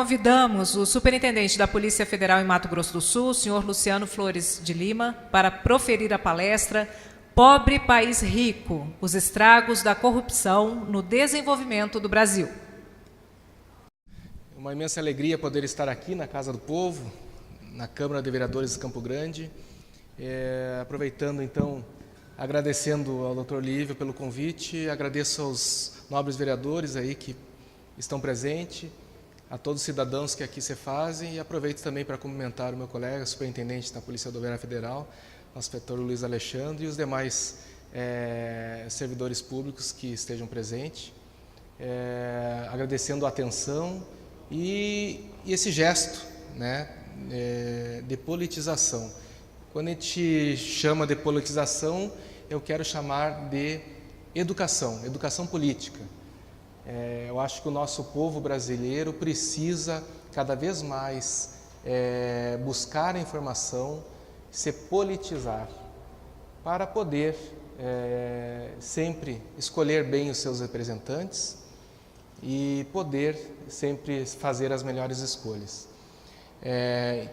convidamos o superintendente da Polícia Federal em Mato Grosso do Sul, o senhor Luciano Flores de Lima, para proferir a palestra Pobre País Rico, os estragos da corrupção no desenvolvimento do Brasil. Uma imensa alegria poder estar aqui na Casa do Povo, na Câmara de Vereadores de Campo Grande. Aproveitando, então, agradecendo ao Dr. Lívio pelo convite, agradeço aos nobres vereadores aí que estão presentes, a todos os cidadãos que aqui se fazem, e aproveito também para cumprimentar o meu colega, superintendente da Polícia Rodoviária Federal, nosso inspetor Luiz Alexandre, e os demais servidores públicos que estejam presentes, agradecendo a atenção e esse gesto, né, de politização. Quando a gente chama de politização, eu quero chamar de educação política. Eu acho que o nosso povo brasileiro precisa cada vez mais buscar a informação, se politizar, para poder sempre escolher bem os seus representantes e poder sempre fazer as melhores escolhas.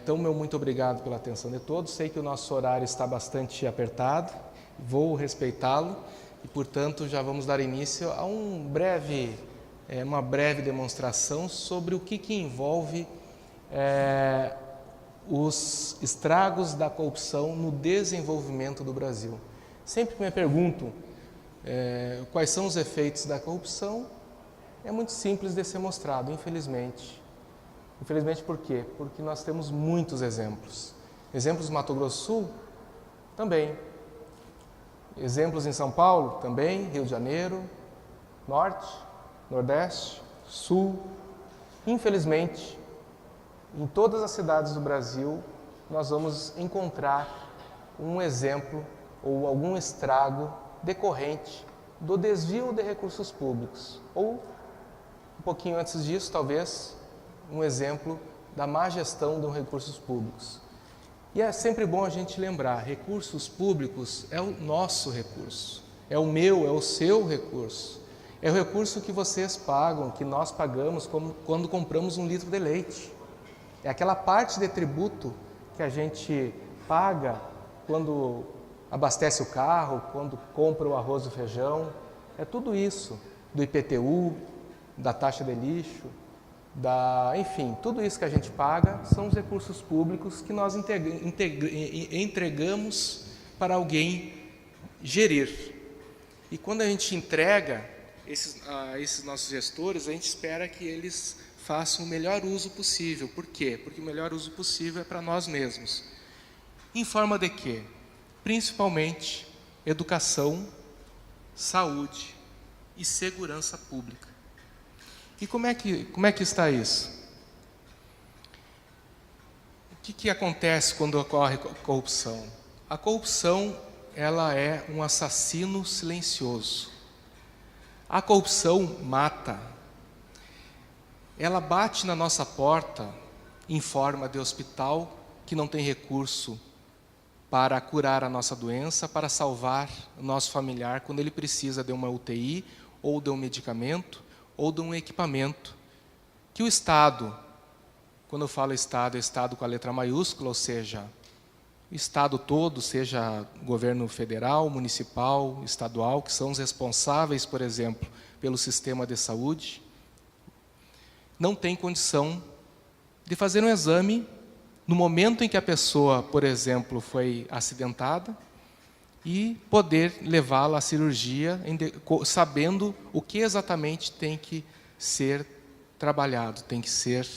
Então, meu muito obrigado pela atenção de todos. Sei que o nosso horário está bastante apertado, vou respeitá-lo e, portanto, já vamos dar início a uma breve demonstração sobre o que envolve os estragos da corrupção no desenvolvimento do Brasil. Sempre que me perguntam quais são os efeitos da corrupção, é muito simples de ser mostrado, infelizmente. Infelizmente por quê? Porque nós temos muitos exemplos. Exemplos no Mato Grosso do Sul? Também. Exemplos em São Paulo? Também. Rio de Janeiro? Norte? Nordeste? Sul? Infelizmente, em todas as cidades do Brasil, nós vamos encontrar um exemplo ou algum estrago decorrente do desvio de recursos públicos. Ou, um pouquinho antes disso, talvez, um exemplo da má gestão dos recursos públicos. E é sempre bom a gente lembrar, recursos públicos é o nosso recurso, é o meu, é o seu recurso. É o recurso que vocês pagam, que nós pagamos quando compramos um litro de leite. É aquela parte de tributo que a gente paga quando abastece o carro, quando compra o arroz e o feijão. É tudo isso, do IPTU, da taxa de lixo, enfim, tudo isso que a gente paga são os recursos públicos que nós entregamos para alguém gerir. E quando a gente entrega esses nossos gestores, a gente espera que eles façam o melhor uso possível. Por quê? Porque o melhor uso possível é para nós mesmos. Em forma de quê? Principalmente educação, saúde e segurança pública. E como é que está isso? O que acontece quando ocorre corrupção? A corrupção, ela é um assassino silencioso. A corrupção mata. Ela bate na nossa porta em forma de hospital que não tem recurso para curar a nossa doença, para salvar o nosso familiar quando ele precisa de uma UTI ou de um medicamento ou de um equipamento que o Estado, quando eu falo Estado, é Estado com a letra maiúscula, ou seja, o Estado todo, seja governo federal, municipal, estadual, que são os responsáveis, por exemplo, pelo sistema de saúde, não tem condição de fazer um exame no momento em que a pessoa, por exemplo, foi acidentada e poder levá-la à cirurgia, sabendo o que exatamente tem que ser trabalhado, tem que ser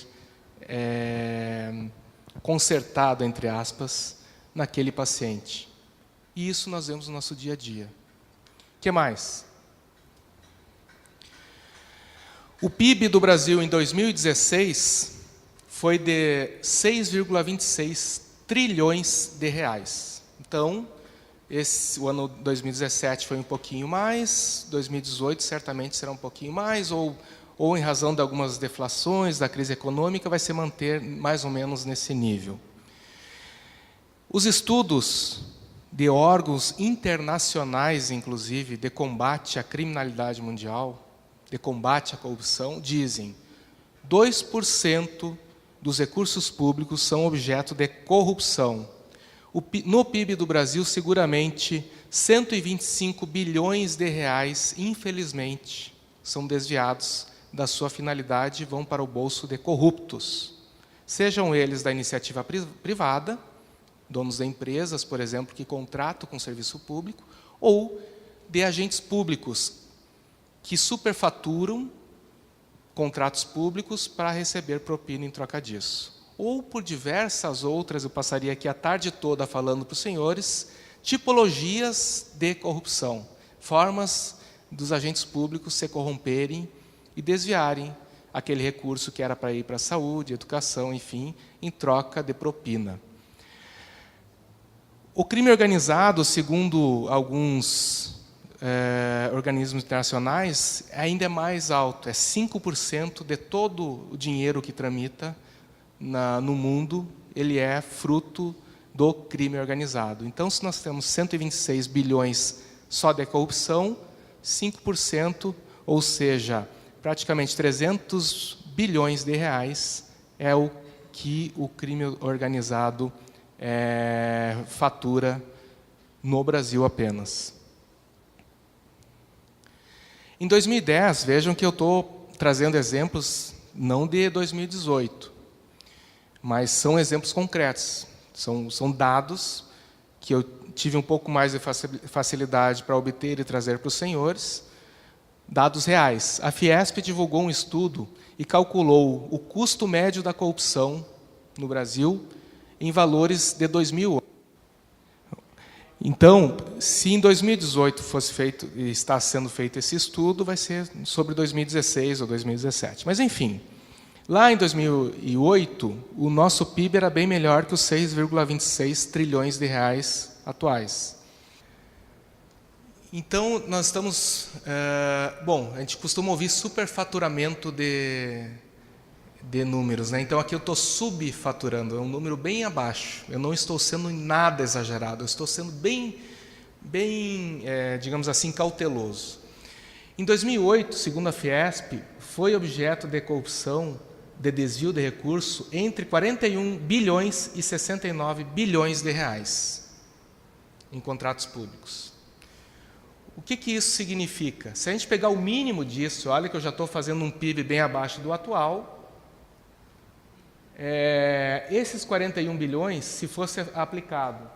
consertado, entre aspas, naquele paciente. E isso nós vemos no nosso dia a dia. O que mais? O PIB do Brasil em 2016 foi de 6,26 trilhões de reais. Então, o ano 2017 foi um pouquinho mais, 2018 certamente será um pouquinho mais, ou em razão de algumas deflações, da crise econômica, vai se manter mais ou menos nesse nível. Os estudos de órgãos internacionais, inclusive, de combate à criminalidade mundial, de combate à corrupção, dizem 2% dos recursos públicos são objeto de corrupção. No PIB do Brasil, seguramente, 125 bilhões de reais, infelizmente, são desviados da sua finalidade e vão para o bolso de corruptos. Sejam eles da iniciativa privada, donos de empresas, por exemplo, que contratam com serviço público, ou de agentes públicos que superfaturam contratos públicos para receber propina em troca disso. Ou por diversas outras, eu passaria aqui a tarde toda falando para os senhores, tipologias de corrupção, formas dos agentes públicos se corromperem e desviarem aquele recurso que era para ir para a saúde, educação, enfim, em troca de propina. O crime organizado, segundo alguns organismos internacionais, ainda é mais alto, é 5% de todo o dinheiro que tramita no mundo, ele é fruto do crime organizado. Então, se nós temos 126 bilhões só de corrupção, 5%, ou seja, praticamente 300 bilhões de reais é o que o crime organizado fatura no Brasil apenas. Em 2010, vejam que eu estou trazendo exemplos não de 2018, mas são exemplos concretos, são dados que eu tive um pouco mais de facilidade para obter e trazer para os senhores, dados reais. A Fiesp divulgou um estudo e calculou o custo médio da corrupção no Brasil em valores de 2008. Então, se em 2018 fosse feito e está sendo feito esse estudo, vai ser sobre 2016 ou 2017. Mas, enfim, lá em 2008, o nosso PIB era bem melhor que os 6,26 trilhões de reais atuais. Então, nós estamos... bom, a gente costuma ouvir superfaturamento de números, né? Então, aqui eu estou subfaturando, é um número bem abaixo. Eu não estou sendo nada exagerado, eu estou sendo bem digamos assim, cauteloso. Em 2008, segundo a Fiesp, foi objeto de corrupção, de desvio de recurso, entre 41 bilhões e 69 bilhões de reais em contratos públicos. O que isso significa? Se a gente pegar o mínimo disso, olha que eu já estou fazendo um PIB bem abaixo do atual, esses 41 bilhões, se fosse aplicado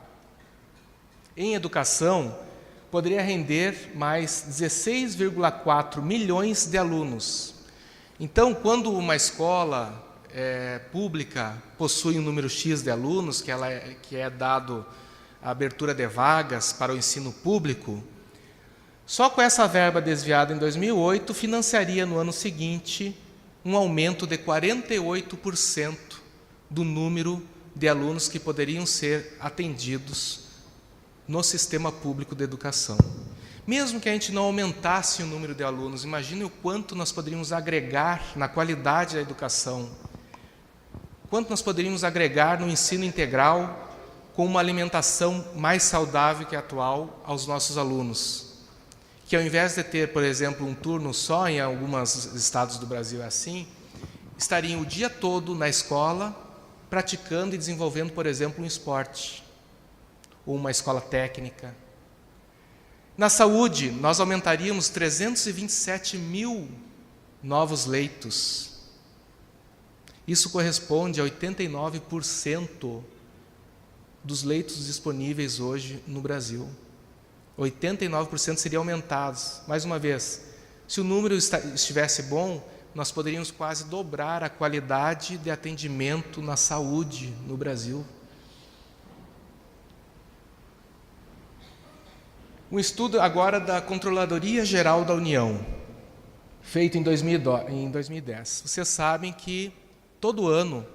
em educação, poderia render mais 16,4 milhões de alunos. Então, quando uma escola pública possui um número X de alunos, que é dado a abertura de vagas para o ensino público, só com essa verba desviada em 2008, financiaria no ano seguinte um aumento de 48% do número de alunos que poderiam ser atendidos no sistema público de educação. Mesmo que a gente não aumentasse o número de alunos, imagine o quanto nós poderíamos agregar na qualidade da educação, quanto nós poderíamos agregar no ensino integral com uma alimentação mais saudável que a atual aos nossos alunos. Que ao invés de ter, por exemplo, um turno só, em alguns estados do Brasil é assim, estariam o dia todo na escola, praticando e desenvolvendo, por exemplo, um esporte, ou uma escola técnica. Na saúde, nós aumentaríamos 327 mil novos leitos. Isso corresponde a 89% dos leitos disponíveis hoje no Brasil. 89% seriam aumentados. Mais uma vez, se o número estivesse bom, nós poderíamos quase dobrar a qualidade de atendimento na saúde no Brasil. Um estudo agora da Controladoria Geral da União, feito em 2010. Vocês sabem que todo ano,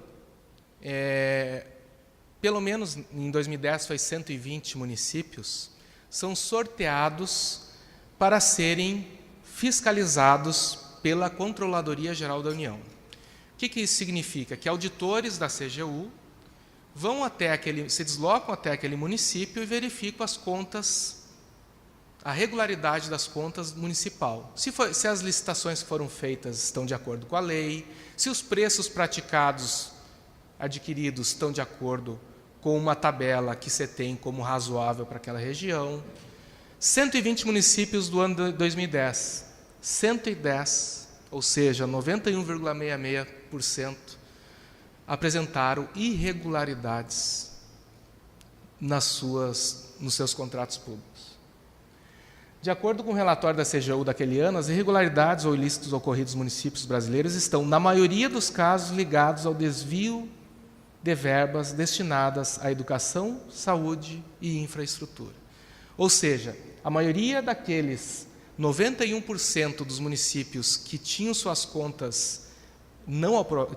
pelo menos em 2010 foi 120 municípios, são sorteados para serem fiscalizados pela Controladoria Geral da União. O que isso significa? Que auditores da CGU se deslocam até aquele município e verificam as contas a regularidade das contas municipal. Se as licitações que foram feitas estão de acordo com a lei, se os preços praticados, adquiridos, estão de acordo com uma tabela que você tem como razoável para aquela região. 120 municípios do ano de 2010, 110, ou seja, 91,66%, apresentaram irregularidades nos seus contratos públicos. De acordo com o relatório da CGU daquele ano, as irregularidades ou ilícitos ocorridos nos municípios brasileiros estão, na maioria dos casos, ligados ao desvio de verbas destinadas à educação, saúde e infraestrutura. Ou seja, a maioria daqueles 91% dos municípios que tinham suas contas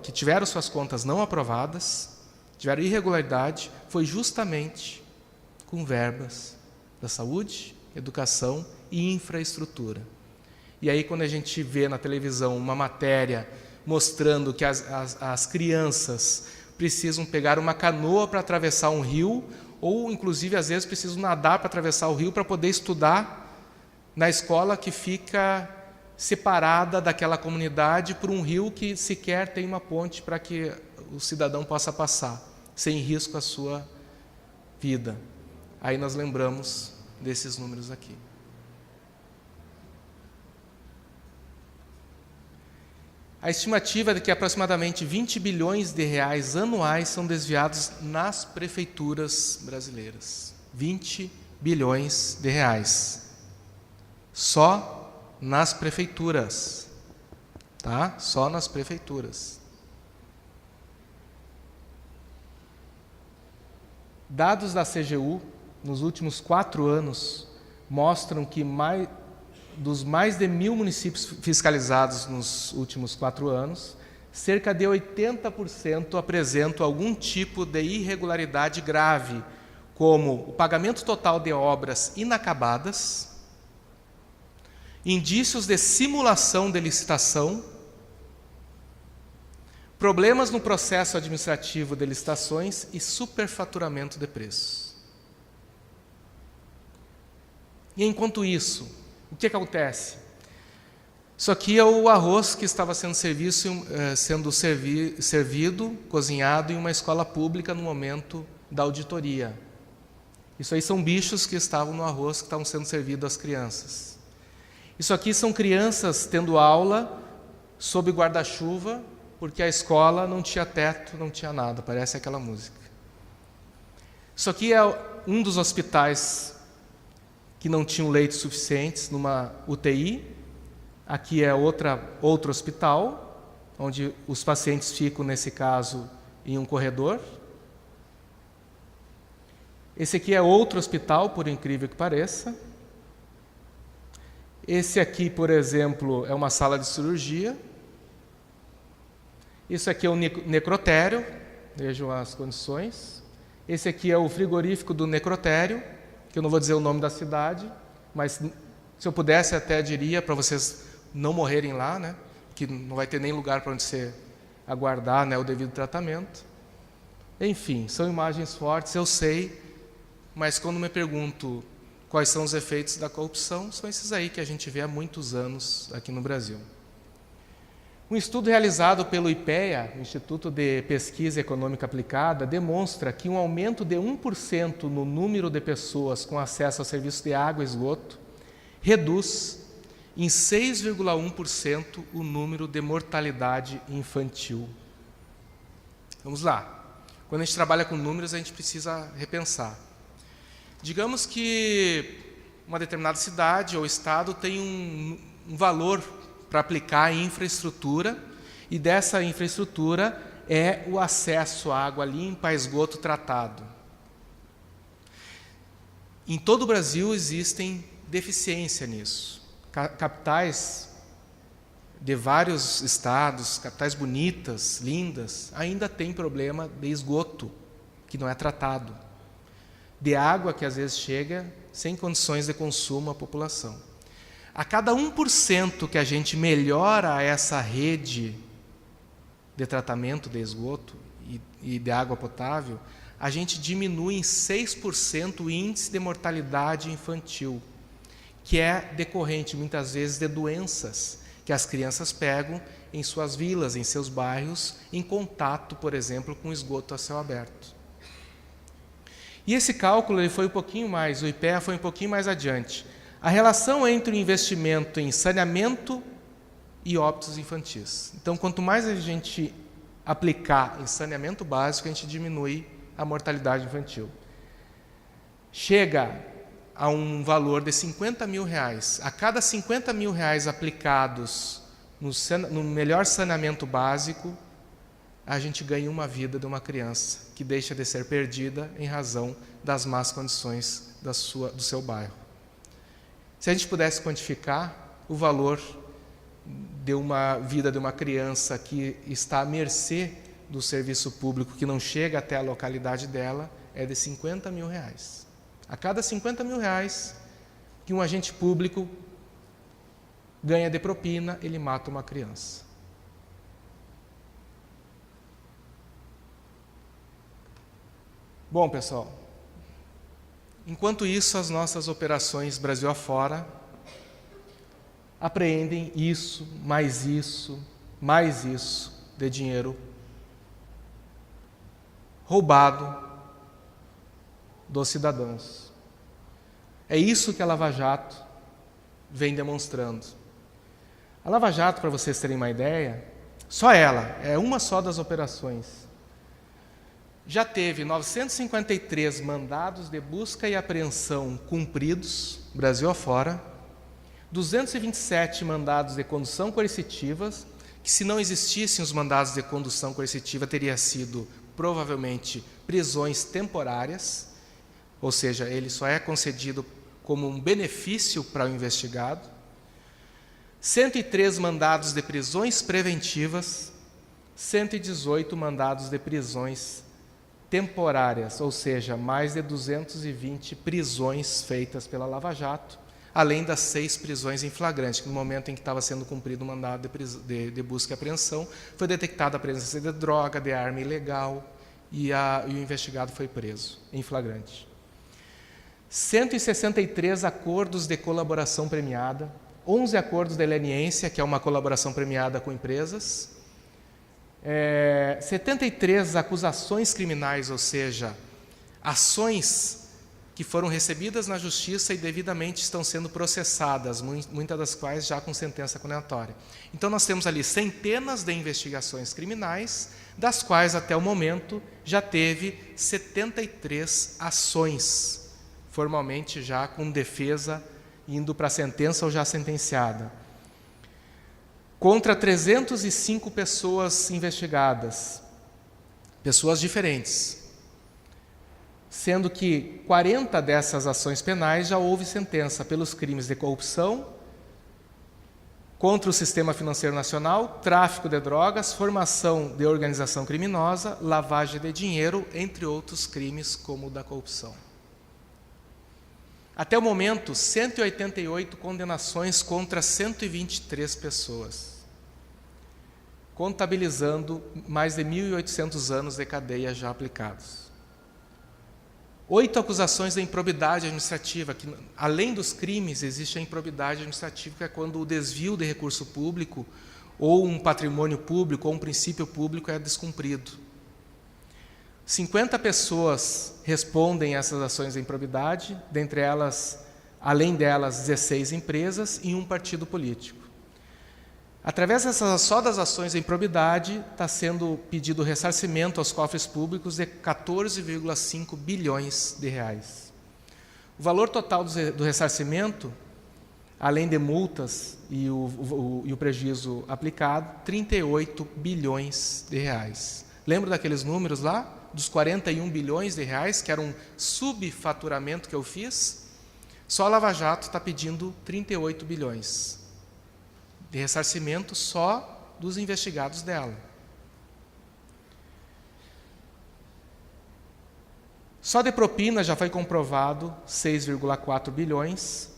que tiveram suas contas não aprovadas, tiveram irregularidade, foi justamente com verbas da saúde, educação e infraestrutura. E aí, quando a gente vê na televisão uma matéria mostrando que as crianças precisam pegar uma canoa para atravessar um rio, ou, inclusive, às vezes precisam nadar para atravessar o rio para poder estudar na escola que fica separada daquela comunidade por um rio que sequer tem uma ponte para que o cidadão possa passar, sem risco à sua vida. Aí nós lembramos desses números aqui. A estimativa é de que aproximadamente 20 bilhões de reais anuais são desviados nas prefeituras brasileiras. 20 bilhões de reais. Só nas prefeituras. Tá? Só nas prefeituras. Dados da CGU nos últimos 4 anos mostram que dos mais de 1.000 municípios fiscalizados nos últimos 4 anos, cerca de 80% apresentam algum tipo de irregularidade grave, como o pagamento total de obras inacabadas, indícios de simulação de licitação, problemas no processo administrativo de licitações e superfaturamento de preços. E enquanto isso, o que acontece? Isso aqui é o arroz que estava sendo servido, cozinhado em uma escola pública no momento da auditoria. Isso aí são bichos que estavam no arroz que estavam sendo servidos às crianças. Isso aqui são crianças tendo aula sob guarda-chuva, porque a escola não tinha teto, não tinha nada, parece aquela música. Isso aqui é um dos hospitais que não tinham leitos suficientes numa UTI. Aqui é outro hospital, onde os pacientes ficam, nesse caso, em um corredor. Esse aqui é outro hospital, por incrível que pareça. Esse aqui, por exemplo, é uma sala de cirurgia. Isso aqui é um necrotério, vejam as condições. Esse aqui é o frigorífico do necrotério, que eu não vou dizer o nome da cidade, mas se eu pudesse até diria para vocês não morrerem lá, né? Que não vai ter nem lugar para onde você aguardar, né, o devido tratamento. Enfim, são imagens fortes, eu sei, mas quando me pergunto quais são os efeitos da corrupção, são esses aí que a gente vê há muitos anos aqui no Brasil. Um estudo realizado pelo IPEA, Instituto de Pesquisa Econômica Aplicada, demonstra que um aumento de 1% no número de pessoas com acesso ao serviço de água e esgoto reduz em 6,1% o número de mortalidade infantil. Vamos lá. Quando a gente trabalha com números, a gente precisa repensar. Digamos que uma determinada cidade ou estado tem um valor para aplicar em infraestrutura, e dessa infraestrutura é o acesso à água limpa, a esgoto tratado. Em todo o Brasil existem deficiência nisso. Capitais de vários estados, capitais bonitas, lindas, ainda tem problema de esgoto, que não é tratado, de água que às vezes chega sem condições de consumo à população. A cada 1% que a gente melhora essa rede de tratamento de esgoto e de água potável, a gente diminui em 6% o índice de mortalidade infantil, que é decorrente, muitas vezes, de doenças que as crianças pegam em suas vilas, em seus bairros, em contato, por exemplo, com esgoto a céu aberto. E esse cálculo ele foi um pouquinho mais, o IPEA foi um pouquinho mais adiante. A relação entre o investimento em saneamento e óbitos infantis. Então, quanto mais a gente aplicar em saneamento básico, a gente diminui a mortalidade infantil. Chega a um valor de R$50 mil. A cada R$50 mil aplicados no melhor saneamento básico, a gente ganha uma vida de uma criança que deixa de ser perdida em razão das más condições do seu bairro. Se a gente pudesse quantificar o valor de uma vida de uma criança que está à mercê do serviço público, que não chega até a localidade dela, é de R$50 mil. A cada R$50 mil que um agente público ganha de propina, ele mata uma criança. Bom, pessoal, enquanto isso, as nossas operações Brasil afora apreendem isso de dinheiro roubado dos cidadãos. É isso que a Lava Jato vem demonstrando. A Lava Jato, para vocês terem uma ideia, só ela, é uma só das operações, já teve 953 mandados de busca e apreensão cumpridos, Brasil afora, 227 mandados de condução coercitivas, que se não existissem os mandados de condução coercitiva, teria sido provavelmente prisões temporárias, ou seja, ele só é concedido como um benefício para o investigado, 103 mandados de prisões preventivas, 118 mandados de prisões temporárias, ou seja, mais de 220 prisões feitas pela Lava Jato, além das 6 prisões em flagrante, que no momento em que estava sendo cumprido o mandado de busca e apreensão, foi detectada a presença de droga, de arma ilegal, e o investigado foi preso em flagrante. 163 acordos de colaboração premiada, 11 acordos de leniência, que é uma colaboração premiada com empresas, 73 acusações criminais, ou seja, ações que foram recebidas na justiça e devidamente estão sendo processadas, muitas das quais já com sentença condenatória. Então nós temos ali centenas de investigações criminais, das quais até o momento já teve 73 ações, formalmente já com defesa indo para a sentença ou já sentenciada. Contra 305 pessoas investigadas, pessoas diferentes, sendo que 40 dessas ações penais já houve sentença pelos crimes de corrupção, contra o sistema financeiro nacional, tráfico de drogas, formação de organização criminosa, lavagem de dinheiro, entre outros crimes como o da corrupção. Até o momento, 188 condenações contra 123 pessoas, contabilizando mais de 1.800 anos de cadeia já aplicados. 8 acusações de improbidade administrativa, que além dos crimes existe a improbidade administrativa, que é quando o desvio de recurso público, ou um patrimônio público, ou um princípio público é descumprido. 50 pessoas respondem a essas ações de improbidade, dentre elas, além delas, 16 empresas e um partido político. Através só das ações de improbidade, está sendo pedido ressarcimento aos cofres públicos de 14,5 bilhões de reais. O valor total do ressarcimento, além de multas e o prejuízo aplicado, 38 bilhões de reais. Lembra daqueles números lá? Dos 41 bilhões de reais, que era um subfaturamento que eu fiz? Só a Lava Jato está pedindo 38 bilhões de ressarcimento só dos investigados dela. Só de propina já foi comprovado 6,4 bilhões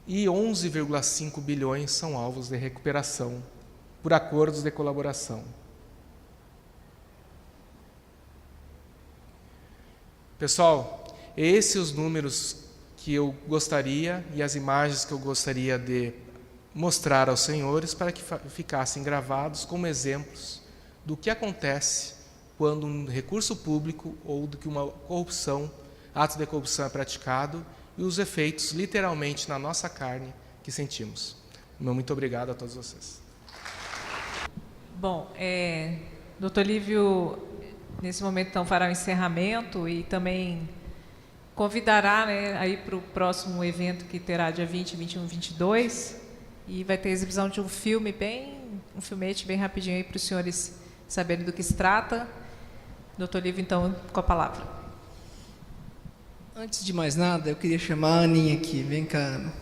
e 11,5 bilhões são alvos de recuperação por acordos de colaboração. Pessoal, esses os números que eu gostaria e as imagens que eu gostaria de mostrar aos senhores para que ficassem gravados como exemplos do que acontece quando um recurso público ou do que uma corrupção, ato de corrupção é praticado e os efeitos literalmente na nossa carne que sentimos. Meu muito obrigado a todos vocês. Bom, doutor Lívio, nesse momento então fará o encerramento e também convidará, né, aí para o próximo evento que terá dia 20, 21, 22 e vai ter exibição de um filme um filmete bem rapidinho aí para os senhores saberem do que se trata. Doutor Lívio, então, com a palavra. Antes de mais nada, eu queria chamar a Aninha aqui. Vem cá, Ana.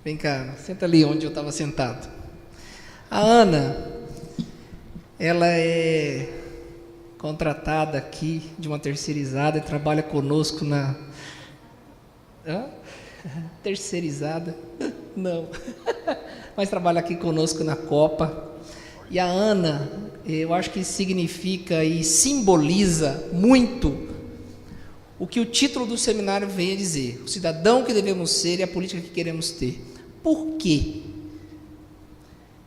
Vem cá, Ana. Senta ali onde eu estava sentado. A Ana, ela é contratada aqui de uma terceirizada e trabalha conosco na... Terceirizada? Não. Mas trabalha aqui conosco na Copa. E a Ana, eu acho que significa e simboliza muito o que o título do seminário vem a dizer: o cidadão que devemos ser e a política que queremos ter. Por quê?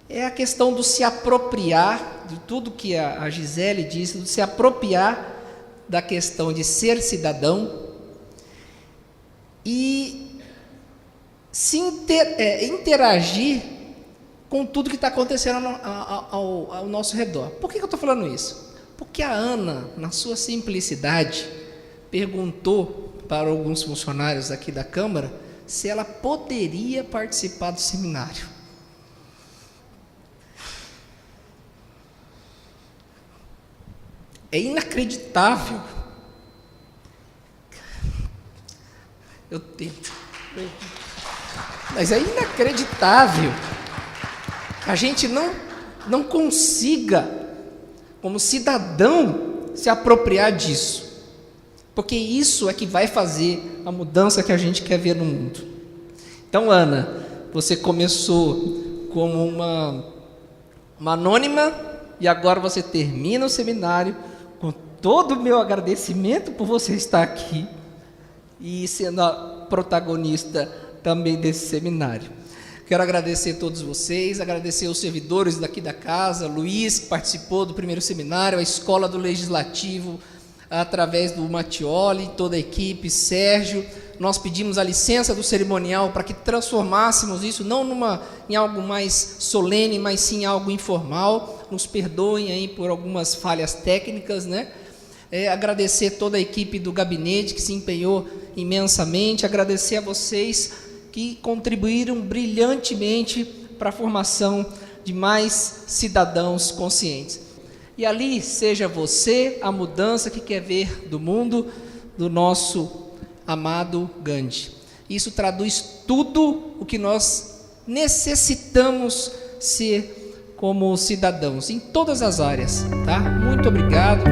É a questão do se apropriar, de tudo que a Gisele disse, do se apropriar da questão de ser cidadão e se interagir com tudo que está acontecendo ao nosso redor. Por que eu estou falando isso? Porque a Ana, na sua simplicidade, perguntou para alguns funcionários aqui da Câmara se ela poderia participar do seminário. É inacreditável. Eu tento. Mas é inacreditável que a gente não consiga, como cidadão, se apropriar disso. Porque isso é que vai fazer a mudança que a gente quer ver no mundo. Então, Ana, você começou como uma anônima e agora você termina o seminário com todo o meu agradecimento por você estar aqui e sendo a protagonista também desse seminário. Quero agradecer a todos vocês, agradecer aos servidores daqui da casa, Luiz, que participou do primeiro seminário, a Escola do Legislativo, através do Mattioli, toda a equipe, Sérgio. Nós pedimos a licença do cerimonial para que transformássemos isso não em algo mais solene, mas sim em algo informal. Nos perdoem aí por algumas falhas técnicas, né? Agradecer toda a equipe do gabinete que se empenhou imensamente, agradecer a vocês que contribuíram brilhantemente para a formação de mais cidadãos conscientes. E ali seja você a mudança que quer ver do mundo do nosso amado Gandhi. Isso traduz tudo o que nós necessitamos ser como cidadãos, em todas as áreas, tá? Muito obrigado.